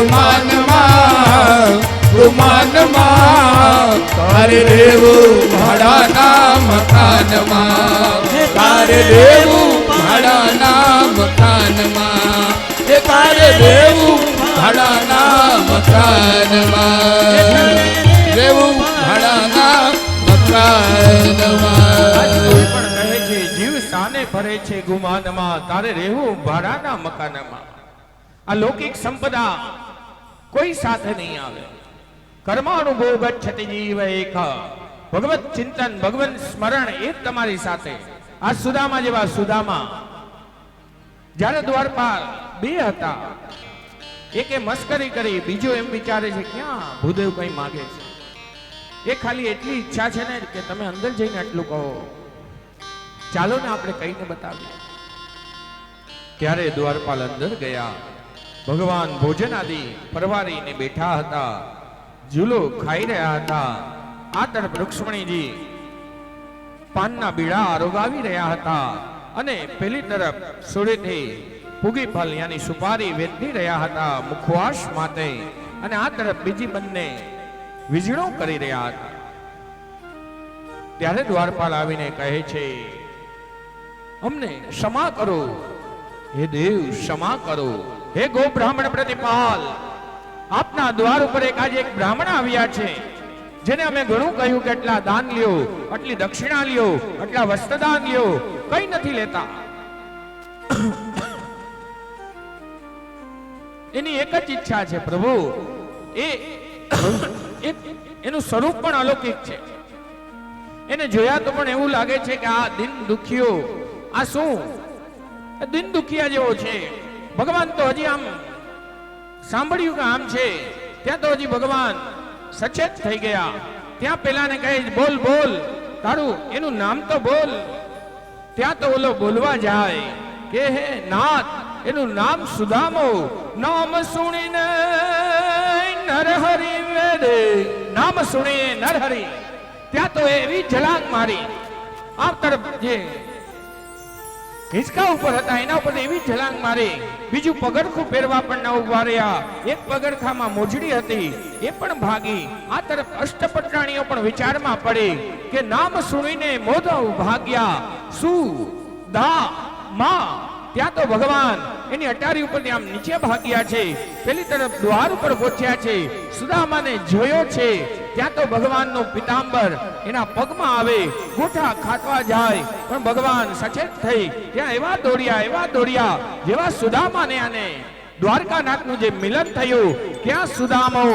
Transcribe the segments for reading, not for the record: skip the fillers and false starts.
ગુમાનમાં ગુમાનમાં તારે રહેવું ભાડાના મકાનમાં તારે રહેવું ભાડાના મકાનમાં તારે રહેવું ભાડાના મકાનમાં રહેવું ભાડાના મકાનમાં કહે છે જીવ સાને ભરે છે ગુમાનમાં તારે રહેવું ભાડાના મકાનમાં. આ લૌકિક સંપદા કોઈ સાથે નહીં આવે. કર્માનુભવ ગચ્છતિ જીવ એક. ભગવત ચિંતન ભગવન સ્મરણ એ તમારી સાથે. આ સુદામા જેવા સુદામા જ્યારે દ્વારપાલ બે હતા, એકે મસ્કરી કરી, બીજો એમ વિચારે છે ક્યાં ભૂદેવ કઈ માગે છે. એ ખાલી એટલી ઈચ્છા છે ને કે તમે અંદર જઈને આટલું કહો, ચાલો ને આપણે કહીને બતાવીએ. ત્યારે દ્વારપાલ અંદર ગયા. ભગવાન ભોજન આદિ પરવારીને બેઠા હતા, ઝૂલો ખાઈ રહ્યા હતા. આ તરફ રૂક્ષ્મણીજી પાનના બીડા આરોગાવી રહ્યા હતા અને પેલી તરફ સુરેથી પૂગી ફળ યાની સુપારી વેચી રહ્યા હતા મુખવાસ માટે, અને આ તરફ બીજી બંને વીજળો કરી રહ્યા હતા. ત્યારે દ્વારપાલ આવીને કહે છે અમને ક્ષમા કરો, હે દેવ ક્ષમા કરો. હે ગો બ્રાહ્મણ પ્રતિપાલ, આપના દ્વાર ઉપર આજે એક બ્રાહ્મણ આવ્યા છે, જેને અમે ઘણું કહ્યું કે એટલા દાન લ્યો, આટલી દક્ષિણા લ્યો, આટલા વસ્ત્રદાન લ્યો, કઈ નથી લેતા. એની એક જ ઈચ્છા છે પ્રભુ, એનું સ્વરૂપ પણ અલૌકિક છે. એને જોયા તો પણ એવું લાગે છે કે આ દિન દુખીઓ, આ શું દિન દુખિયા જેવો છે. ભગવાન તો હજી આમ સાંભળ્યું કે આમ છે, ત્યાં તો હજી ભગવાન સચેત થઈ ગયા. ત્યાં પેલાને કહે બોલ બોલ તારું એનું નામ તો બોલ. ત્યાં તો ઓલો બોલવા જાય કે હે નાથ, એનું નામ સુદામો. નામ સુણીને નરહરિ વેદે, નામ સુણીને નરહરિ. ત્યાં તો એવી જલાંગ મારી. આ તરફ જે હિંચકા ઉપર હતા એના ઉપર એવી જલાંગ મારી. બીજું પગરખું પહેરવા પણ ન ઉભા રહ્યા. એક પગરખામાં મોજડી હતી એ પણ ભાગી. આ તરફ અષ્ટપટરાણીઓ પણ વિચારમાં પડી કે નામ સુણીને મોઢા ભાગ્યા શું દા માં. ત્યાં તો ભગવાન એની અટારી ઉપર આમ નીચે ભાગ્યા છે. પેલી તરફ દ્વાર ઉપર પહોંચ્યા છે. સુદામાને જોયો છે. ત્યાં તો ભગવાનનું પિતાંબર એના પગમાં આવે, ગોઠા ખાટવા જાય, પણ ભગવાન સચેત થઈ ત્યાં એવા દોડ્યા જેવા સુદામાને અને દ્વારકાનાથનું જે મિલન થયું, ક્યાં સુદામો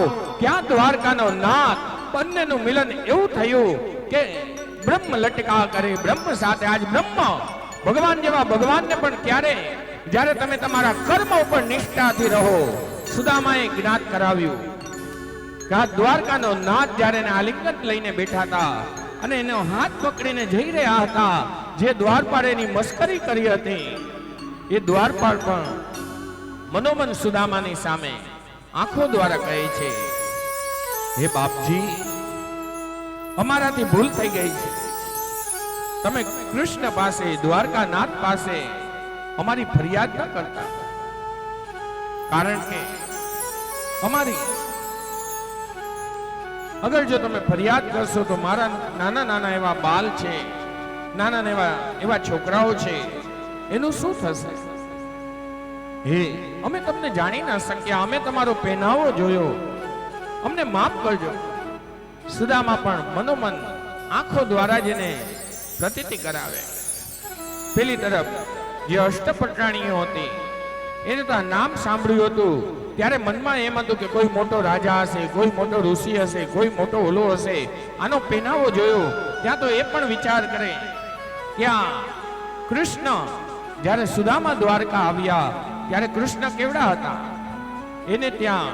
ક્યાં દ્વારકાનો નાથ, બંનેનું મિલન એવું થયું કે બ્રહ્મ લટકા કરે બ્રહ્મ સાથે. આજ બ્રહ્મ ભગવાન જેવા ભગવાનને પણ ક્યારે જ્યારે તમે તમારા કર્મ ઉપર નિષ્ઠાથી રહો. સુદામાએ જ્ઞાત કરાવ્યું કે આ દ્વારકાનો નાથ જ્યારે એને આલિંગન લઈને બેઠા હતા અને એનો હાથ પકડીને જઈ રહ્યા હતા, જે દ્વારપાળ એની મસ્કરી કરી હતી, એ દ્વારપાળ પણ મનોમન સુદામાની સામે આંખો દ્વારા કહે છે હે બાપજી, અમારાથી ભૂલ થઈ ગઈ છે. તમે કૃષ્ણ પાસે દ્વારકાનાથ પાસે અમારી ફરિયાદ ન કરતા, કારણ કે અમારી અગર જો તમે ફરિયાદ કરશો તો મારા નાના નાના એવા બાલ છે, નાના એવા છોકરાઓ છે, એનું શું થશે? હે અમે તમને જાણી ના શક્યા, અમે તમારો પહેનાવો જોયો, અમને માફ કરજો. સુદામા પણ મનોમન આંખો દ્વારા જેને પ્રતીતિ કરાવે. પેલી તરફ જે અષ્ટપટરાણીઓ હતી એને તો નામ સાંભળ્યું હતું ત્યારે મનમાં એમ હતું કે કોઈ મોટો રાજા હશે, કોઈ મોટો ઋષિ હશે, કોઈ મોટો ઓલો હશે. આનો પહેનાવો જોયો ત્યાં તો એ પણ વિચાર કરે કે આ કૃષ્ણ જ્યારે સુદામા દ્વારકા આવ્યા ત્યારે કૃષ્ણ કેવડા હતા. એને ત્યાં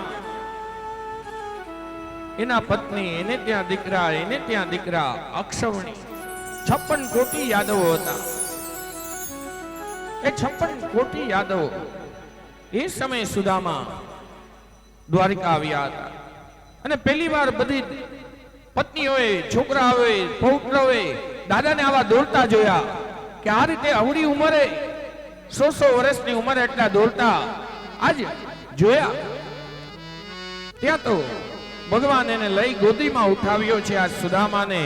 એના પત્ની, એને ત્યાં દીકરા અક્ષવણી 56 કોટી યાદવો હતા. એ 56 કોટી યાદવો એ સમયે સુદામા દ્વારિકા આવ્યા હતા અને પહેલી વાર બધી પત્નીઓએ, છોકરાઓએ, પૌત્રોએ દાદાને આવા દોડતા જોયા કે આ રીતે અવળી ઉંમરે 100 વર્ષની ઉંમરે એટલા દોડતા આજ જોયા. ત્યાં તો ભગવાન એને લઈ ગોદીમાં ઉઠાવ્યો છે. આ સુદામાને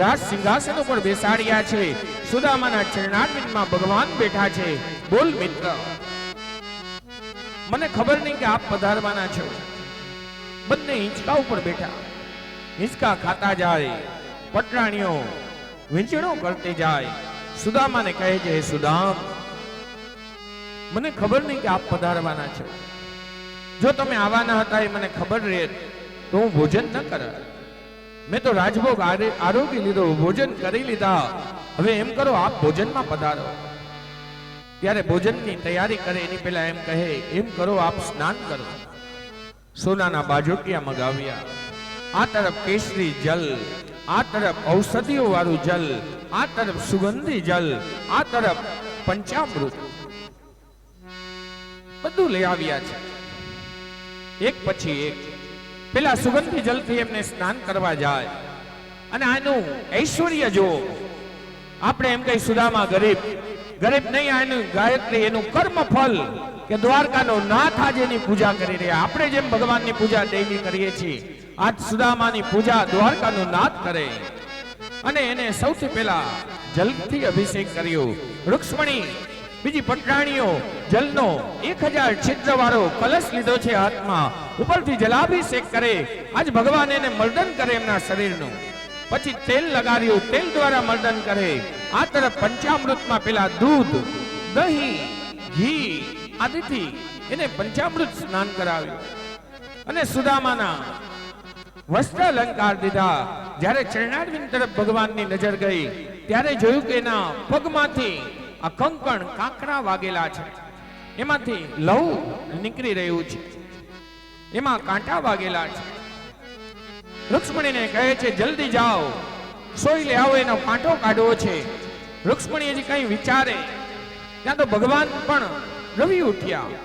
રાજ સિંહાસન ઉપર બેસાડ્યા છે. સુદામાના ચરણારવિંદમાં ભગવાન બેઠા છે. બોલ મિત્ર, મને ખબર નહીં કે આપ પધારવાના છો. બંને હિંચકા ઉપર બેઠા, હિંચકા ખાતા જાય, પટરાણીઓ વીંચણો કરતી જાય. સુદામાને કહે છે, હે સુદામ, મને ખબર નહીં કે આપ પધારવાના છો. જો તમે આવવાના હતા એ મને ખબર રહે તો હું ભોજન ન કર. મેં તો રાજભોગ આરોગી લીધો, ભોજન કરી લીધા. હવે એમ કરો, આપ ભોજનમાં પધારો. ત્યારે ભોજનની તૈયારી કરે એની પહેલા એમ કહે, એમ કરો, આપ સ્નાન કરો. સોનાના બાજોટિયા મગાવ્યા. આ તરફ કેસરી જલ, આ તરફ ઔષધિઓ વાળું જલ, આ તરફ સુગંધી જલ, આ તરફ પંચામૃત, બધું લઈ આવ્યા છે. એક પછી એક પેલા સુગંધી જલથી એમને સ્નાન કરવા જાય. અને આનું ઐશ્વર્ય જો આપણે એમ કઈ સુદામા ગરીબ નહીં, આનું ગાયત્રી, એનું કર્મ ફલ કે દ્વારકાનો નાથ આજે એની પૂજા કરી રહ્યા. આપણે જેમ ભગવાનની પૂજા ડેલી કરીએ છીએ, આજ સુદામાની પૂજા દ્વારકાનો નાથ કરે. અને એને સૌથી પહેલા જલથી અભિષેક કર્યો. રૂક્ષ્મણી બીજી પટરાણીઓ જલનો 1000 છિદ્ર વાળો કલશ લીધો છે હાથમાં, ઉપરથી જલાભિષેક કરે. આજ ભગવાન એને મર્દન કરે એમના શરીરનું. પછી તેલ લગાડ્યું, તેલ દ્વારા મર્દન કરે. આ તરફ પંચામૃતમાં પેલા દૂધ, દહીં, ઘી આદિથી એને પંચામૃત સ્નાન કરાવ્યું. અને સુદામાના વસ્ત્ર અલંકાર દીધા. જ્યારે ચરણારવિંદ તરફ ભગવાનની નજર ગઈ ત્યારે જોયું કે એના પગમાંથી આ કંકણ કાંકરા વાગેલા છે, એમાંથી લહુ નીકળી રહ્યું છે, એમાં કાંટા વાગેલા છે. રૂક્ષ્મણીને કહે છે, જલ્દી જાઓ, સોઈ લે આવો, એનો કાંટો કાઢવો છે. રૂક્ષ્મણી હજી કઈ વિચારે ત્યાં તો ભગવાન પણ રવિ ઉઠ્યા.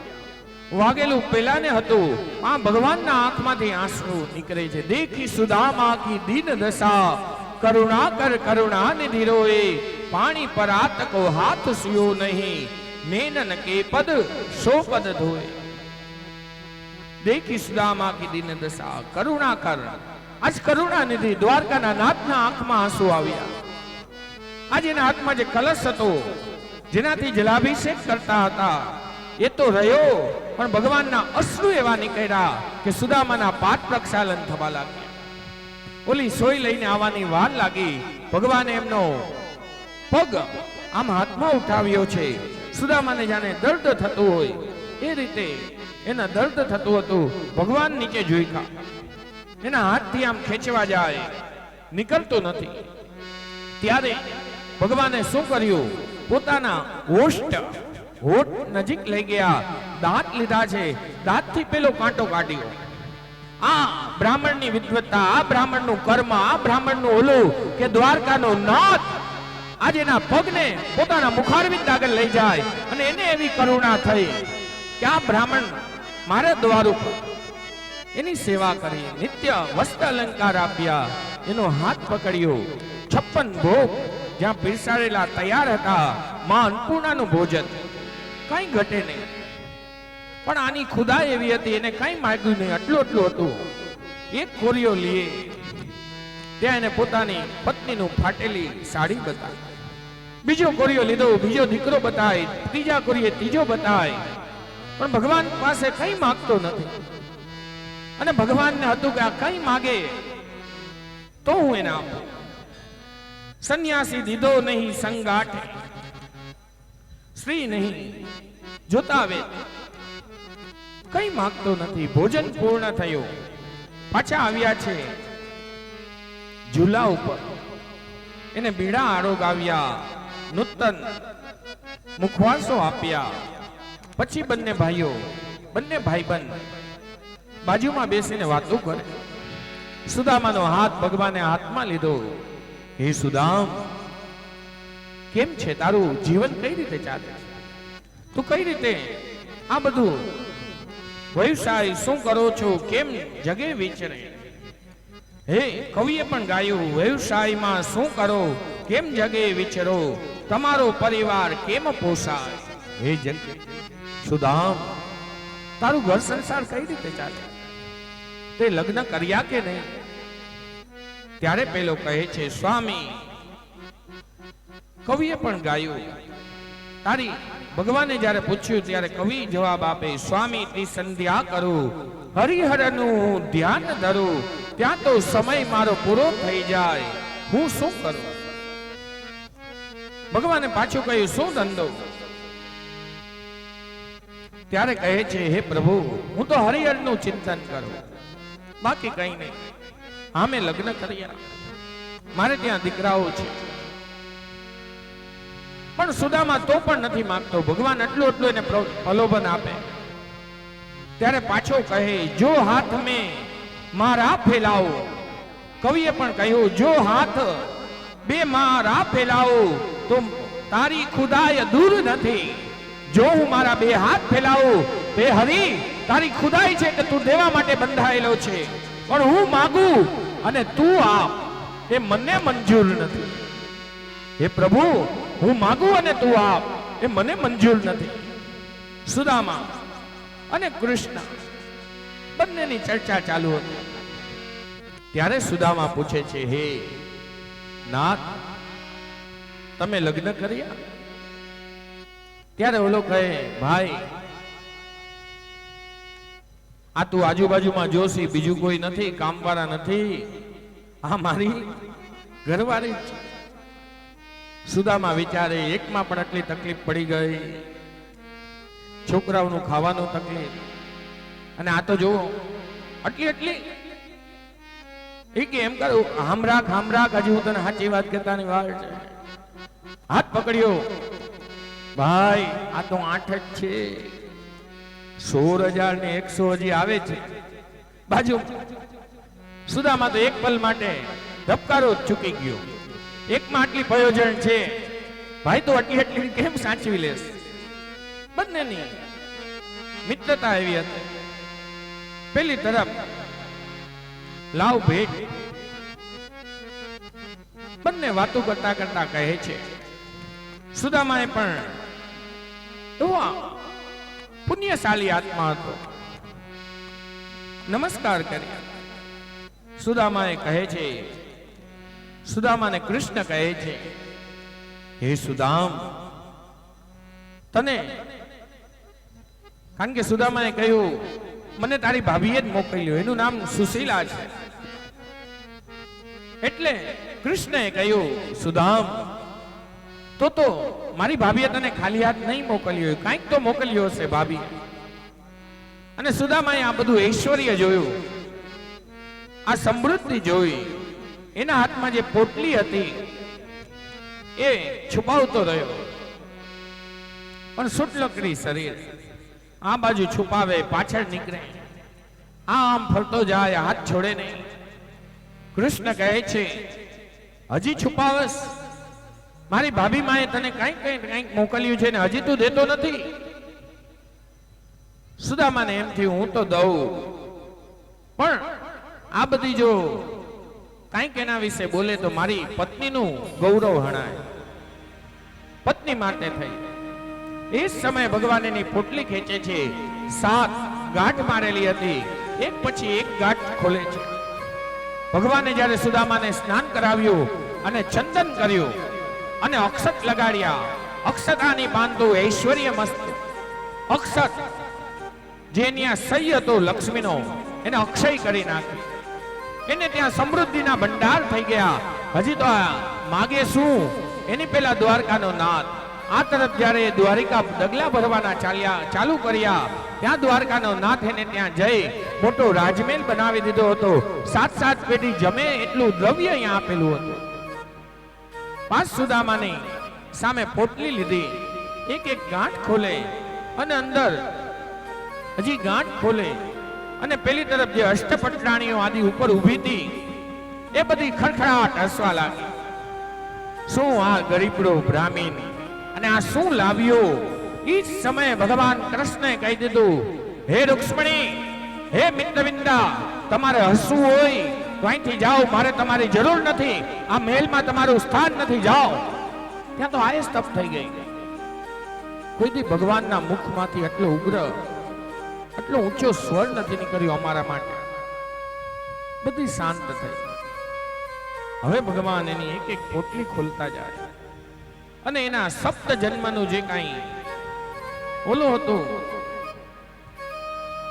વાગેલું પેલાને હતું, આ ભગવાનના આંખમાંથી આંસુ નીકળે છે. દેખી સુદામા કી દીન દશા, કરુણા કર કરુણા નિધિ રોએ, પાણી પર આતકો હાથ સુયો નહીં, નેનન કે પદ સો પદ ધોએ. દેખી સુદામા કી દીન દશા, કરુણા કર. આજ કરુણા નિધિ દ્વારકાના નાથના આંખમાં આંસુ આવ્યા. આજ એના હાથમાં જે કલશ હતો, જેનાથી જલાભિષેક કરતા હતા, એ તો રહ્યો, પણ ભગવાનના અશ્રુ એવા નીકળ્યા કે સુદામાના પાદ પ્રક્ષાલન થવા લાગ્યા. ઓલી સોય લઈને આવવાની વાર લાગી. ભગવાને એમનો પગ આમ હાથમાં ઉઠાવ્યો છે. સુદામાને જાણે દર્દ થતું હોય એ રીતે એના દર્દ થતું હતું. ભગવાન નીચે જોઈખા, એના હાથથી આમ ખેંચવા જાય, નીકળતું નથી. ત્યારે ભગવાને શું કર્યું, પોતાના હોઠ નજીક લઈ ગયા, દાંત લીધા છે, દાંતથી પેલો કાંટો કાઢ્યો. આ બ્રાહ્મણની વિદ્વત્તા, આ બ્રાહ્મણનું કર્મ, આ બ્રાહ્મણનું ઓલું કે દ્વારકાનો નાથ આજે એના પગને પોતાના મુખારવિંદ આગળ લઈ જાય. અને એને એવી કરુણા થઈ કે આ બ્રાહ્મણ મારા દ્વાર ઉપર એની સેવા કરી, નિત્ય વસ્ત્ર અલંકાર આપ્યા, એનો હાથ પકડ્યો. 56 ભોગ જ્યાં પીરસાડેલા તૈયાર હતા, માં અન્નપૂર્ણાનું ભોજન, કઈ ઘટે નહીં. પણ આની ખુદા એવી હતી, એને કઈ માંગ્યું નહીં, આટલું હતું. એક કોરિયો લીએ, ત્યાં એને પોતાની પત્નીનું ફાટેલી સાડી બતાવી. બીજો કોરિયો લીધો, બીજો દીકરો બતાય, ત્રીજા કોરિયે ત્રીજો બતાય. પણ ભગવાન પાસે કઈ માંગતો નથી. અને ભગવાનને હતું કે આ કઈ માગે તો હું એને આપું. સંન્યાસી દીધો નહીં સંગાઠે, સ્ત્રી નહીં જોતા વેત, કઈ માંગતો નથી. ભોજન પૂર્ણ થયું, પાછા આવ્યા છે ઝૂલા ઉપર. એને બીડા આરોગ આવ્યા, નૂતન મુખવાસો આપ્યા. પછી બંને ભાઈબંધ બાજુમાં બેસીને વાતો કરે. સુદામાનો હાથ ભગવાને હાથમાં લીધો. હે સુદામ, કેમ છે તારું જીવન, કઈ રીતે ચાલે, તું કઈ રીતે આ બધું વ્યવસાય શું કરો છો, કેમ જગે વિચરે? હે કવિએ પણ ગાયું, વ્યવસાયમાં શું કરો, કેમ જગે વિચરો, તમારો પરિવાર કેમ પોસાય? હે જગ સુદામ, તારું ઘર સંસાર કઈ રીતે ચાલે? તે લગ્ન કર્યા કે નહીં? ત્યારે પેલો કહે છે, સ્વામી, કવિએ પણ ગાયું. તારી ભગવાને જ્યારે પૂછ્યું ત્યારે કવિ જવાબ આપે, સ્વામી તી સંધ્યા કરું, હરિહરનું ધ્યાન ધરું, ત્યાં તો સમય મારો પૂરો થઈ જાય, હું શું કરું? ભગવાને પાછું કહ્યું, શું ધંધો? ત્યારે કહે છે, હે પ્રભુ, હું તો હરિહરનું ચિંતન કરું, બાકી કઈ નહીં. આમે લગ્ન કર્યા, મારે ત્યાં દીકરાઓ છે, પણ સુદામા તો પણ નથી માંગતો. ભગવાન એટલું એટલું એને પ્રલોભન આપે. ત્યારે પાછો કહે, જો હાથ મેં મારા ફેલાવો. કવિએ પણ કહ્યું, જો હાથ બે મારા ફેલાવો તો તારી ખુદાઈ દૂર નથી. જો હું મારા બે હાથ ફેલાવું, હે હરી, તારી ખુદાઈ છે કે તું દેવા માટે બંધાયેલો છે, પણ હું માગું અને તું આપ, એ મને મંજૂર નથી. હે પ્રભુ, હું માગું અને તું આપ, એ મને મંજૂર નથી. સુદામા અને કૃષ્ણ બંનેની ચર્ચા ચાલુ હતી. ત્યારે સુદામા પૂછે છે, હે નાથ, તમે લગ્ન કર્યા? ત્યારે ઓલો કહે, ભાઈ, આ તું આજુબાજુમાં જોશી, બીજું કોઈ નથી, કામવાળા નથી, આ મારી ઘરવાળી છે. સુદામા વિચારે, એકમાં પણ આટલી તકલીફ પડી ગઈ, છોકરાઓનું ખાવાનું તકલીફ, અને આ તો જુઓ આટલી એ કે એમ કરું, હામ રાખ, હજી હું તને સાચી વાત કહેતાની વાર છે. હાથ પકડ્યો, ભાઈ, આ તો 8 જ છે, 16,100 હજી આવે છે બાજુ. સુદામા તો એક પલ માટે ધબકારો ચૂકી ગયો. એકમાં આટલી પ્રયોજન છે, ભાઈ તો આટલી કેમ સાચવી લેશ? બંનેની મિત્રતા એવી હતી. પેલી તરફ લાવ ભેટ, બંને વાતો કરતા કરતા કહે છે. સુદામાએ પણ એવો પુણ્યશાળી આત્મા હતો, નમસ્કાર કર્યા. સુદામાએ કહે છે, સુદામાને કૃષ્ણ કહે છે, હે સુદામ, તને, કારણ કે સુદામાએ કહ્યું, મને તારી ભાભીએ જ મોકલ્યો, એનું નામ સુશીલા છે. એટલે કૃષ્ણએ કહ્યું, સુદામ, તો મારી ભાભીએ તને ખાલી હાથ નહીં મોકલ્યો, કાંઈક તો મોકલ્યો હશે ભાભી. અને સુદામાએ આ બધું ઐશ્વર્ય જોયું, આ સમૃદ્ધિ જોઈ. એના હાથમાં જે પોટલી હતી એ છુપાવતો રહ્યો, પણ સુટલકડી શરીર, આ બાજુ છુપાવે, પાછળ નીકળે, આમ ફરતો જાય, હાથ છોડે નહીં. કૃષ્ણ કહે છે, હજી છુપાવસ? મારી ભાભી માએ તને કંઈક મોકલ્યું છે ને હજી તું દેતો નથી. સુદામાને એમ થયું, હું તો દઉં, પણ આ બધી જો કંઈક એના વિશે બોલે તો મારી પત્નીનું ગૌરવ હણાય. પત્ની માટે થઈ. એ સમયે ભગવાન એની પોટલી ખેંચે છે. 7 ગાંઠ મારેલી હતી, એક પછી એક ગાંઠ ખોલે છે. ભગવાને જ્યારે સુદામાને સ્નાન કરાવ્યું અને ચંદન કર્યું અને અક્ષત લગાડ્યા, અક્ષતાની બાંધું ઐશ્વર્ય મસ્ત અક્ષત, જેની આ સહી હતો લક્ષ્મીનો, એને અક્ષય કરી નાખ્યો. એને ત્યાં સમૃદ્ધિના ભંડાર થઈ ગયા. હજી તો માગે શું? એની પેલા દ્વારકાનો નાથ. આ તરફ જ્યારે દ્વારિકા ડગલા ભરવાના ચાલુ કર્યા, ત્યાં દ્વારકાનો નાથ એને ત્યાં જઈ મોટો રાજમહેલ બનાવી દીધો હતો. 7 પેઢી જમે એટલું દ્રવ્ય અહીંયા આપેલું હતું. 5 સુદામાની સામે પોટલી લીધી, એક ગાંઠ ખોલે અને અંદર હજી ગાંઠ ખોલે, અને પેલી તરફ જે અષ્ટપટરાણીઓ આદિ ઉપર ઊભી હતી એ બધી ખડખડાટ હસવા લાગી. શું આ ગરીબડો બ્રાહ્મણ, અને આ શું લાવ્યો? એ જ સમયે ભગવાન કૃષ્ણએ કહી દીધું, હે રૂક્ષ્મણી, હે મિત્રવિંદા, તમારે હસવું હોય તો અહીંથી જાઓ, મારે તમારી જરૂર નથી, આ મહેલમાં તમારું સ્થાન નથી, જાઓ. ત્યાં તો આયે સ્તબ્ધ થઈ ગઈ. કોઈ દી ભગવાનના મુખમાંથી આટલો ઉગ્ર, આટલો ઊંચો સ્વર નથી નીકળ્યો અમારા માટે. બધી શાંત થઈ. હવે ભગવાન એની એક એક પોટલી ખોલતા જાય અને એના સપ્ત જન્મનું જે કાંઈ ઓલો હતો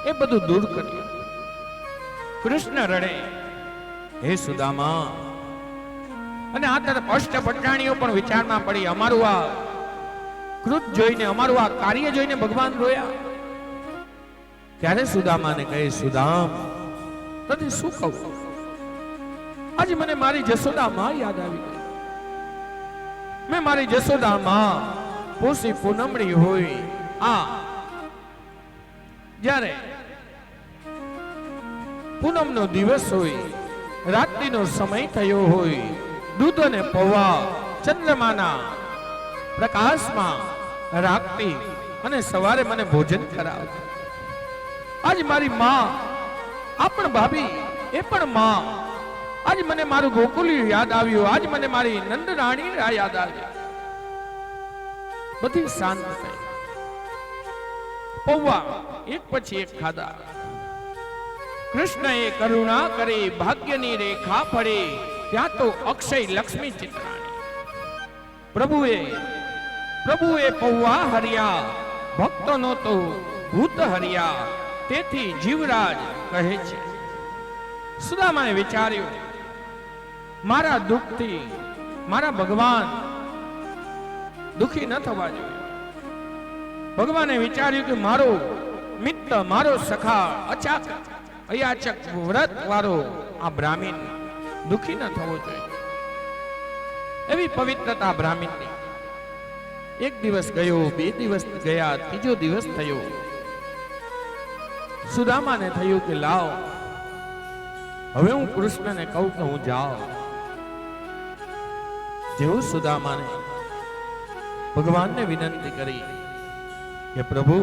એ બધું દૂર કર્યું. કૃષ્ણ રડે, હે સુદામા. અને આ તરફ અષ્ટભટ્ટાણીઓ પણ વિચારમાં પડી. અમારું આ કૃત જોઈને, અમારું આ કાર્ય જોઈને ભગવાન રોયા. ત્યારે સુદામાને કહે, સુદામ, તને શું કહું? આજે મને મારી જશોદા માં યાદ આવી ગઈ. મેં મારી જશોદા માં પોસી પૂનમડી હોય, આ જ્યારે પૂનમનો દિવસ હોય, રાત્રિનો સમય થયો હોય, દૂધ અને પૌવા ચંદ્રમાના પ્રકાશમાં રાખતી અને સવારે મને ભોજન કરાવતી. આજ મારી માં, આ પણ ભાભી, એ પણ માં. આજ મને મારું ગોકુલ્યું યાદ આવ્યું. આજ મને મારી નંદરાણી યાદ આવી. બધી શાંત થઈ. પૌવા એક પછી એક ખાધા. કૃષ્ણએ કરુણા કરી, ભાગ્યની રેખા પડી. ત્યાં તો અક્ષય લક્ષ્મી ચિત્રાણી. પ્રભુએ પૌવા હર્યા, ભક્તોનો તો ભૂત હર્યા. તેથી જીવરાજ કહે છે. સુદામાએ વિચાર્યું, મારા દુઃખથી મારા ભગવાન દુખી ન થવા જોઈએ. ભગવાને વિચાર્યું કે મારો મિત્ર, મારો સખા, અયાચક વ્રત વાળો આ બ્રાહ્મણ દુખી ન થવો જોઈએ. એવી પવિત્રતા બ્રાહ્મણની. એક દિવસ ગયો, બે દિવસ ગયા, ત્રીજો દિવસ થયો. સુદામાને થયું કે લાવ, હવે હું કૃષ્ણને કહું કે હું જાઉં. જેવું સુદામાને ભગવાનને વિનંતી કરી કે પ્રભુ,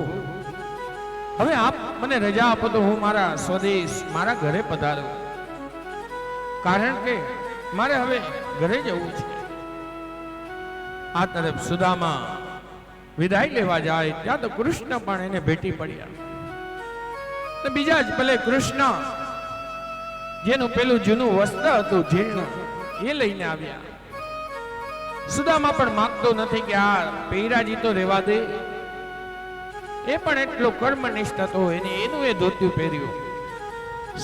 હવે આપ મને રજા આપો તો હું મારા સ્વદેશ, મારા ઘરે પધારું. કારણ કે મારે હવે ઘરે જવું છે. આ તરફ સુદામા વિદાય લેવા જાય ત્યાં તો કૃષ્ણ પણ એને ભેટી પડ્યા. બીજા જ ભલે કૃષ્ણ, જેનું પેલું જૂનું વસ્ત્ર હતું જીર્ણ, એ લઈને આવ્યા. સુદામા પણ માંગતો નથી કે આ પૈરાજી તો રહેવા દે. એ પણ એટલો કર્મનિષ્ઠ હતો, એનું એ ધોતિયું પહેર્યું.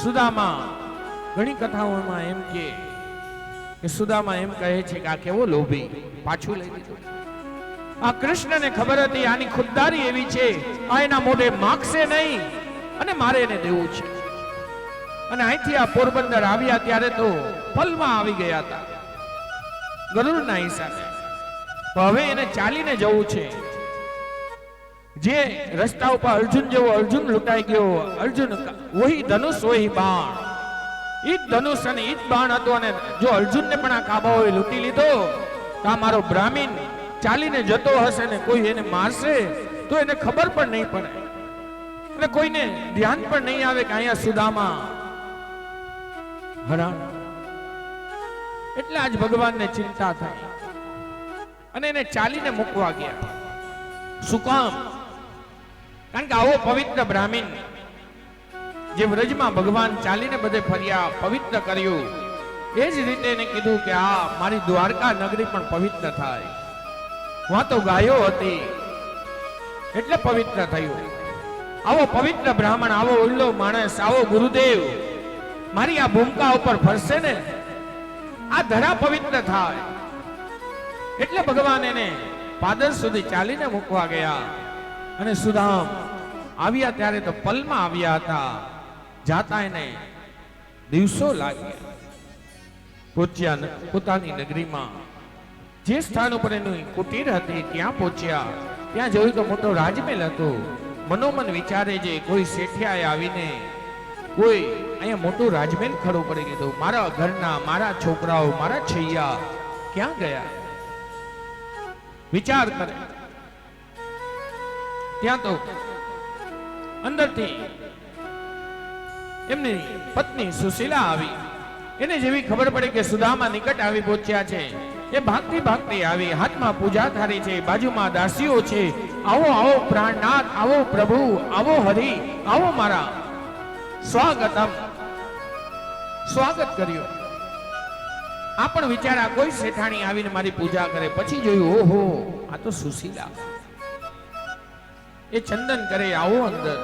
સુદામા ઘણી કથાઓમાં એમ કે સુદામા એમ કહે છે કે આ કેવો લોભી, પાછું લઈ લીધું. આ કૃષ્ણને ખબર હતી આની ખુદદારી એવી છે, આ એના મોઢે માગશે નહીં અને મારે એને દેવું છે. અને અહીંથી આ પોરબંદર આવ્યા ત્યારે તો પલમાં આવી ગયા હતા ગરુડના હિસાબે. હવે એને ચાલીને જવું છે. જે રસ્તા ઉપર અર્જુન જેવો અર્જુન લૂંટાઈ ગયો, અર્જુન વહી ધનુષ વહી બાણ, ઈ ધનુષ અને ઈ બાણ હતો. અને જો અર્જુનને પણ આ કાબાઓએ લૂંટી લીધો તો આ મારો બ્રાહ્મણ ચાલીને જતો હશે ને કોઈ એને મારશે તો એને ખબર પણ નહીં પડે અને કોઈને ધ્યાન પણ નહીં આવે કે અહીંયા સુદામા હરાણ. એટલે આજ ભગવાનને ચિંતા થઈ અને એને ચાલીને મૂકવા ગયા. શું કામ? કારણ કે આવો પવિત્ર બ્રાહ્મણ જે વ્રજમાં ભગવાન ચાલીને બધે ફર્યા, પવિત્ર કર્યું, એ જ રીતે એને કીધું કે આ મારી દ્વારકા નગરી પણ પવિત્ર થાય. વાં તો ગાયો હતી એટલે પવિત્ર થયું. આવો પવિત્ર બ્રાહ્મણ, આવો ઉલ્લો માણસ, આવો ગુરુદેવ મારી આ ભૂમિકા ઉપર ફરશે ને, આ ધરા પવિત્ર થાય. એટલે ભગવાન એને પાદર સુધી ચાલીને મૂકવા ગયા. અને સુદામ આવ્યા ત્યારે તો પલમાં આવ્યા હતા. જાતા એને દિવસો લાગ્યા. પહોંચ્યા પોતાની નગરીમાં. જે સ્થાન ઉપર એની કુટીર હતી ત્યાં પહોંચ્યા. ત્યાં જોયું તો મોટો રાજમહેલ હતો. મનોમન વિચારે છે કોઈ શેઠિયાએ આવીને કોઈ અહીંયા મોટું રાજમહેલ ખડો કરી લીધો. મારા ઘરના, મારા છોકરાઓ, મારા છૈયા ક્યાં ગયા? વિચાર કરે. ત્યાં તો અંદરથી એમની પત્ની સુશીલા આવી. એને જેવી ખબર પડી કે સુદામા નિકટ આવી પહોંચ્યા છે, એ ભાગતી ભાગતી આવી. હાથમાં પૂજા થાળી છે, બાજુમાં દાસીઓ છે. આવો આવો પ્રાણનાથ, આવો પ્રભુ, આવો હરિ, આવો મારા સ્વાગતમ. સ્વાગત કર્યું. આ પણ વિચારા કોઈ શેઠાણી આવીને મારી પૂજા કરે. પછી જોયું ઓહો આ તો સુશીલા, એ ચંદન કરે, આવો અંદર.